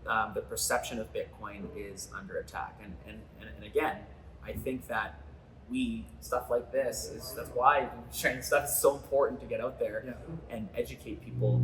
the perception of Bitcoin is under attack. And again, I think that stuff like this that's why sharing stuff is so important to get out there and educate people.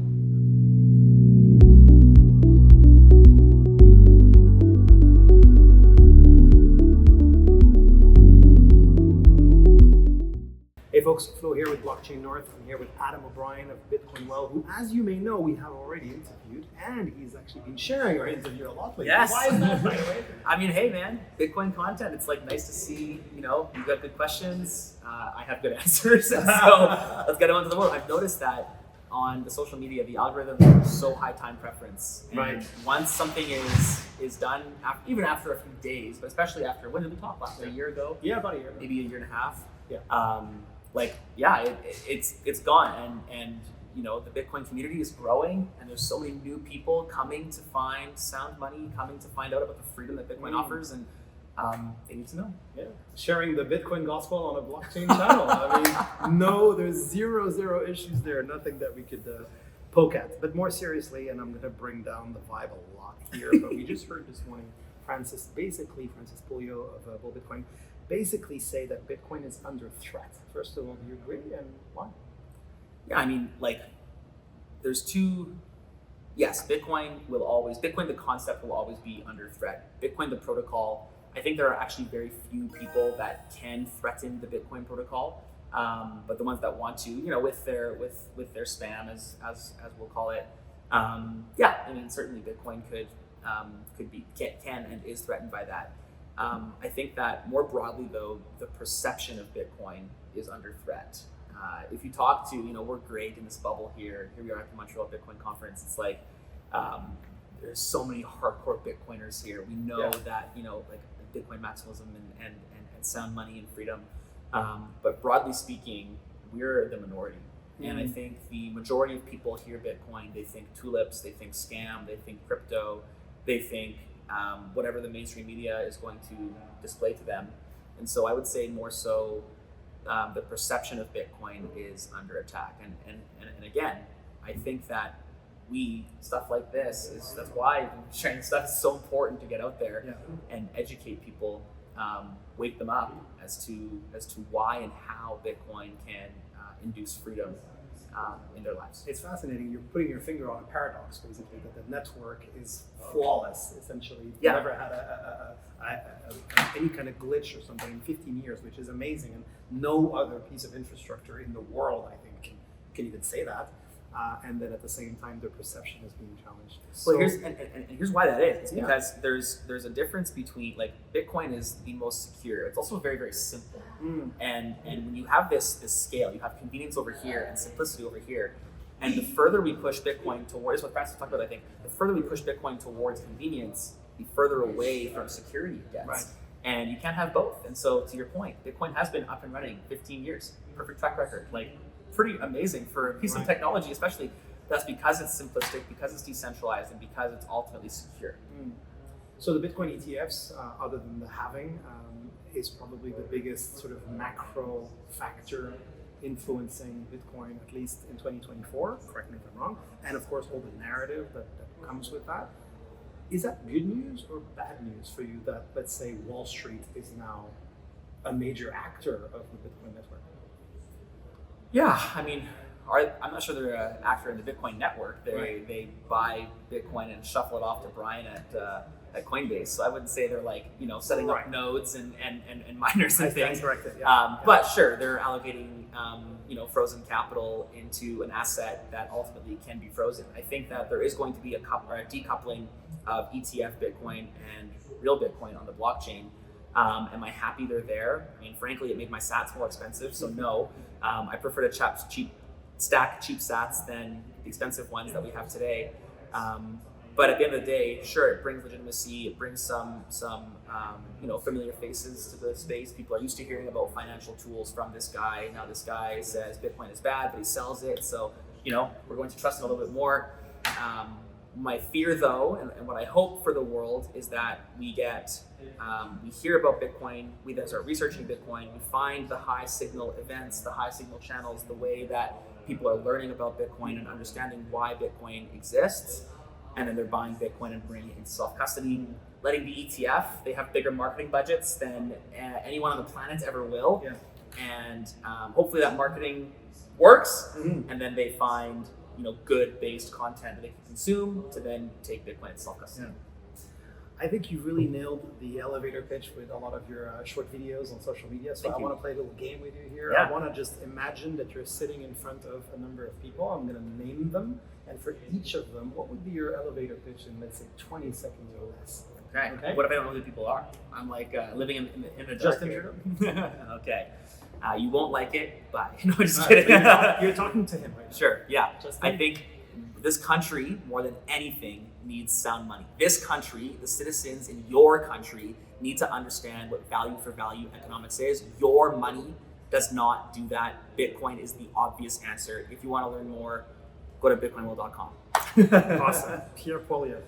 Hey folks, Flo here with Blockchain North. I'm here with Adam O'Brien of Bitcoin Well, who, as you may know, we have already interviewed, and he's actually been sharing our interview a lot lately. Yes. Why is that, by the way? I mean, hey man, Bitcoin content, it's like nice to see, you got good questions, I have good answers, and so let's get them into the world. I've noticed that on the social media, the algorithm is so high time preference. And right. Once something is done, even after a few days, but especially after, when did we talk last? A year ago? Yeah, about a year ago. Maybe a year and a half. Yeah. It's gone, and the Bitcoin community is growing, and there's so many new people coming to find sound money, coming to find out about the freedom that Bitcoin offers, and they need to know. Yeah, sharing the Bitcoin gospel on a blockchain channel. I mean, no, there's zero issues there, nothing that we could poke at. But more seriously, and I'm going to bring down the vibe a lot here, but we just heard this morning Francis Poilievre of Bull Bitcoin basically say that Bitcoin is under threat. First of all, do you agree, and why? Yeah, I mean, there's two. Yes, Bitcoin the concept will always be under threat. Bitcoin, the protocol, I think there are actually very few people that can threaten the Bitcoin protocol. But the ones that want to, with their spam, as we'll call it, I mean, certainly Bitcoin can and is threatened by that. I think that more broadly, though, the perception of Bitcoin is under threat. If you talk to, we're great in this bubble here. Here we are at the Montreal Bitcoin Conference. It's like there's so many hardcore Bitcoiners here. We know that, Bitcoin maximalism and sound money and freedom. But broadly speaking, we're the minority. And I think the majority of people hear Bitcoin, they think tulips, they think scam, they think crypto, they think whatever the mainstream media is going to display to them. And so I would say more so the perception of Bitcoin is under attack. And again, I think that stuff like this that's why sharing stuff is so important to get out there and educate people, wake them up as to why and how Bitcoin can induce freedom in their lives. It's fascinating. You're putting your finger on a paradox, basically, that the network is flawless, essentially. You've never had any kind of glitch or something in 15 years, which is amazing. And no other piece of infrastructure in the world, I think, can even say that. And then at the same time, their perception is being challenged. Well, here's why that is. It's because there's a difference between, Bitcoin is the most secure. It's also very, very simple. And when you have this scale, you have convenience over here and simplicity over here. And the further we push Bitcoin towards, what Francis talked about, I think, the further we push Bitcoin towards convenience, the further away from security it gets. Right. And you can't have both. And so, to your point, Bitcoin has been up and running 15 years. Perfect track record. Pretty amazing for a piece of technology, especially. That's because it's simplistic, because it's decentralized, and because it's ultimately secure. So the Bitcoin ETFs, other than the halving, is probably the biggest sort of macro factor influencing Bitcoin, at least in 2024. Correct me if I'm wrong. And of course, all the narrative that comes with that. Is that good news or bad news for you that, let's say, Wall Street is now a major actor of the Bitcoin network? Yeah, I mean, I'm not sure they're an actor in the Bitcoin network. They buy Bitcoin and shuffle it off to Brian at Coinbase. So I wouldn't say they're setting up nodes and miners and things. But sure, they're allocating frozen capital into an asset that ultimately can be frozen. I think that there is going to be a decoupling of ETF Bitcoin and real Bitcoin on the blockchain. Am I happy they're there? I mean, frankly, it made my sats more expensive, so no. I prefer to stack cheap sats than the expensive ones that we have today. But at the end of the day, sure, it brings legitimacy. It brings some familiar faces to the space. People are used to hearing about financial tools from this guy. Now this guy says Bitcoin is bad, but he sells it. So, we're going to trust him a little bit more. My fear, though, and what I hope for the world is that we hear about Bitcoin, we then start researching Bitcoin, we find the high signal events, the high signal channels, the way that people are learning about Bitcoin and understanding why Bitcoin exists. and then they're buying Bitcoin and bringing it into self-custody, letting the ETF, they have bigger marketing budgets than anyone on the planet ever will. Yeah. And hopefully that marketing works, and then they find good based content that they can consume to then take Bitcoin into self-custody. Yeah. I think you really nailed the elevator pitch with a lot of your short videos on social media. So I want to play a little game with you here. Yeah. I want to just imagine that you're sitting in front of a number of people. I'm going to name them. And for each of them, what would be your elevator pitch in, let's say, 20 seconds or less? Okay. What if I don't know who the people are? I'm like living in the dark. Justin here. Trudeau? Okay. You won't like it, bye. No, just kidding. You're talking to him right now. Sure, yeah. Justin? I think this country, more than anything, needs sound money. This country, the citizens in your country, need to understand what value for value economics is. Your money does not do that. Bitcoin is the obvious answer. If you want to learn more, go to bitcoinworld.com. Awesome. Pierre Poilievre.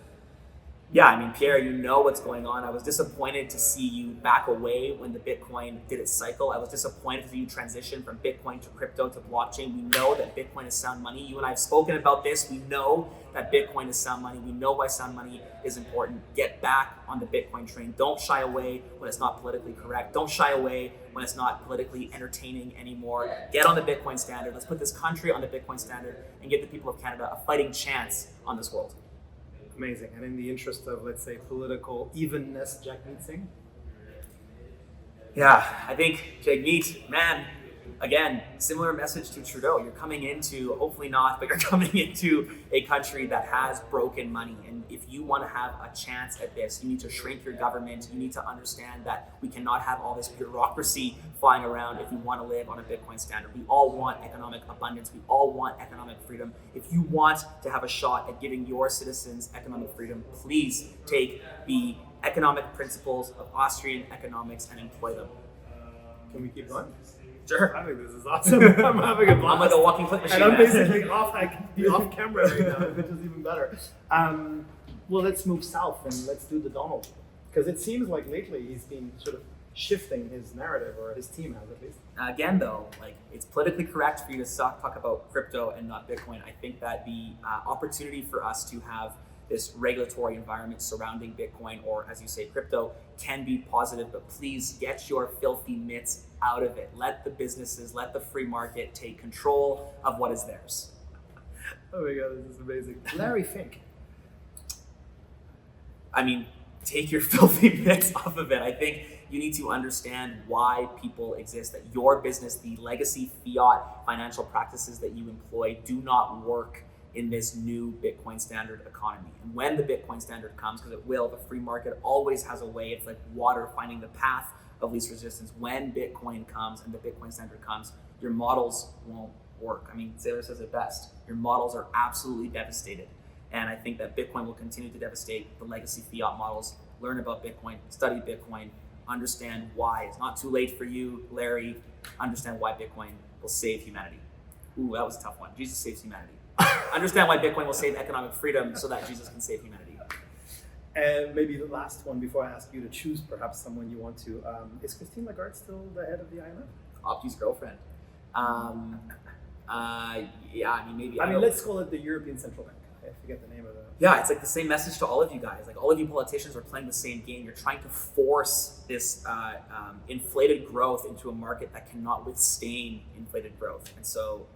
Yeah, I mean, Pierre, you know what's going on. I was disappointed to see you back away when the Bitcoin did its cycle. I was disappointed to see you transition from Bitcoin to crypto to blockchain. We know that Bitcoin is sound money. You and I have spoken about this. We know that Bitcoin is sound money. We know why sound money is important. Get back on the Bitcoin train. Don't shy away when it's not politically correct. Don't shy away when it's not politically entertaining anymore. Get on the Bitcoin standard. Let's put this country on the Bitcoin standard and give the people of Canada a fighting chance on this world. Amazing. And in the interest of, let's say, political evenness, Jagmeet Singh? Yeah, I think Jagmeet, man, again, similar message to Trudeau. You're coming into, hopefully not, but you're coming into a country that has broken money. And if you want to have a chance at this, you need to shrink your government. You need to understand that we cannot have all this bureaucracy flying around if you want to live on a Bitcoin standard. We all want economic abundance. We all want economic freedom. If you want to have a shot at giving your citizens economic freedom, please take the economic principles of Austrian economics and employ them. Can we keep going? Sure. I think this is awesome. I'm having a blast. I'm like a walking clip machine. And I'm man. basically off. I can be off camera right now, which is even better. Well, let's move south and let's do the Donald, because it seems like lately he's been sort of shifting his narrative, or his team has at least. Again, though, like it's politically correct for you to talk about crypto and not Bitcoin. I think that the opportunity for us to have this regulatory environment surrounding Bitcoin, or as you say, crypto, can be positive, but please get your filthy mitts out of it. Let the businesses, let the free market take control of what is theirs. Oh my God, this is amazing. Larry Fink. I mean, take your filthy mitts off of it. I think you need to understand why people exist, that your business, the legacy fiat financial practices that you employ do not work in this new Bitcoin standard economy. And when the Bitcoin standard comes, because it will, the free market always has a way. It's like water finding the path of least resistance. When Bitcoin comes and the Bitcoin standard comes, your models won't work. I mean, Saylor says it best. Your models are absolutely devastated. And I think that Bitcoin will continue to devastate the legacy fiat models. Learn about Bitcoin, study Bitcoin, understand why. It's not too late for you, Larry. Understand why Bitcoin will save humanity. Ooh, that was a tough one. Jesus saves humanity. Understand why Bitcoin will save economic freedom so that Jesus can save humanity. And maybe the last one before I ask you to choose perhaps someone you want to. Is Christine Lagarde still the head of the IMF? Opti's girlfriend. Yeah, I mean, maybe. I mean, let's call it the European Central Bank. I forget the name of it. Yeah, it's like the same message to all of you guys. Like all of you politicians are playing the same game. You're trying to force this inflated growth into a market that cannot withstand inflated growth. And so,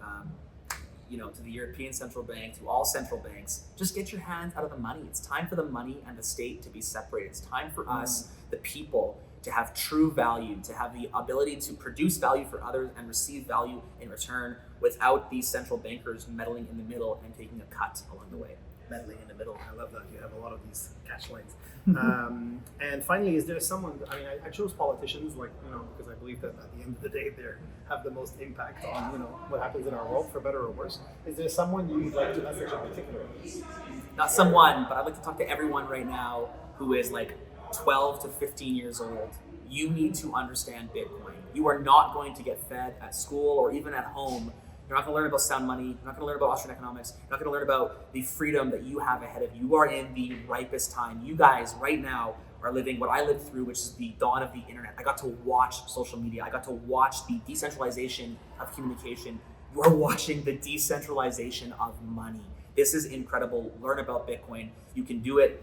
to the European Central Bank, to all central banks, just get your hands out of the money. It's time for the money and the state to be separated. It's time for us, the people, to have true value, to have the ability to produce value for others and receive value in return without these central bankers meddling in the middle and taking a cut along the way. Meddling in the middle. I love that. You have a lot of these catch lines. And finally, is there someone, I chose politicians because I believe that at the end of the day, they have the most impact on, what happens in our world, for better or worse. Is there someone you'd like to message in particular? Not someone, but I'd like to talk to everyone right now who is like 12 to 15 years old. You need to understand Bitcoin. You are not going to get fed at school or even at home. You're not going to learn about sound money. You're not going to learn about Austrian economics. You're not going to learn about the freedom that you have ahead of you. You are in the ripest time. You guys right now are living what I lived through, which is the dawn of the internet. I got to watch social media. I got to watch the decentralization of communication. You are watching the decentralization of money. This is incredible. Learn about Bitcoin. You can do it.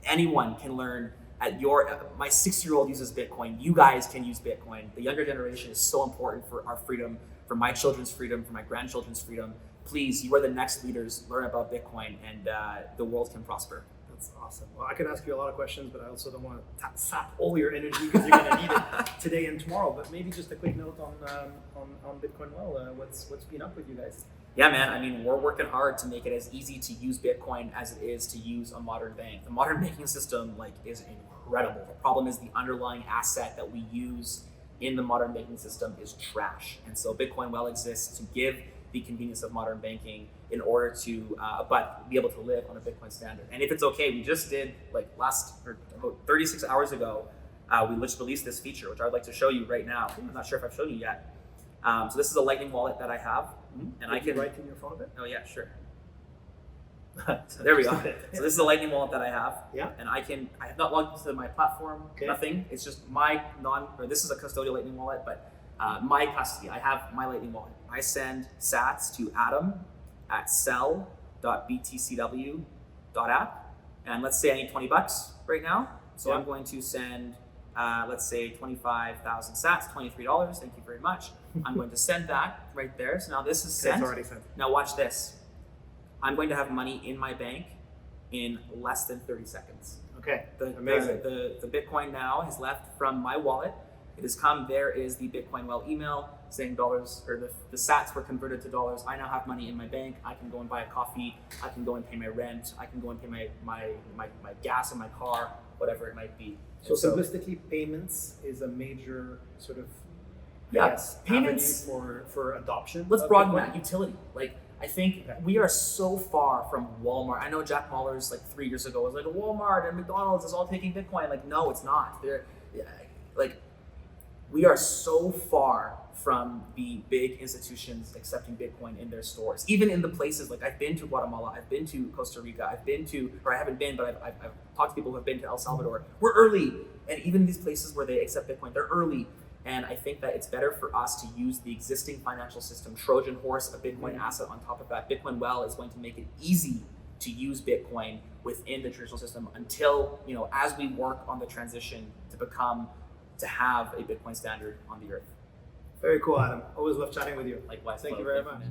Anyone can learn. My 6-year-old uses Bitcoin. You guys can use Bitcoin. The younger generation is so important for our freedom, for my children's freedom, for my grandchildren's freedom. Please, you are the next leaders. Learn about Bitcoin, and the world can prosper. That's awesome. Well, I could ask you a lot of questions, but I also don't want to sap all your energy because you're going to need it today and tomorrow. But maybe just a quick note on Bitcoin Well. What's been up with you guys? Yeah, man. I mean, we're working hard to make it as easy to use Bitcoin as it is to use a modern bank. The modern banking system is incredible. The problem is the underlying asset that we use in the modern banking system is trash. And so Bitcoin Well exists to give the convenience of modern banking in order to but be able to live on a Bitcoin standard. And if it's okay, we just did about 36 hours ago, we just released this feature, which I'd like to show you right now. I'm not sure if I've shown you yet. So this is a Lightning wallet that I have, and I can write in your phone a bit. Oh yeah, sure. So there we go. So this is a Lightning wallet that I have. Yeah. And I have not logged into my platform, nothing. It's just this is a custodial Lightning wallet, but my custody. I have my Lightning wallet. I send sats to Adam at sell.btcw.app. And let's say I need $20 right now. So I'm going to send, let's say 25,000 sats, $23. Thank you very much. I'm going to send that right there. So now this is sent. It's already sent. Now watch this. I'm going to have money in my bank in less than 30 seconds. Okay, Amazing. The Bitcoin now has left from my wallet. It has come. There is the Bitcoin Well email saying dollars, or the sats were converted to dollars. I now have money in my bank. I can go and buy a coffee. I can go and pay my rent. I can go and pay my gas in my car, whatever it might be. So simplistically, payments is a major sort of payments for adoption. Let's broaden that utility. I think we are so far from Walmart. I know Jack Mallers 3 years ago was like, Walmart and McDonald's is all taking Bitcoin. No, it's not. We are so far from the big institutions accepting Bitcoin in their stores. Even in the places, I've been to Guatemala, I've been to Costa Rica, I haven't been, but I've talked to people who have been to El Salvador. We're early. And even these places where they accept Bitcoin, they're early. And I think that it's better for us to use the existing financial system, Trojan horse, a Bitcoin asset on top of that. Bitcoin Well is going to make it easy to use Bitcoin within the traditional system until, as we work on the transition to have a Bitcoin standard on the earth. Very cool, Adam. Always love chatting with you. Likewise. Thank you very much.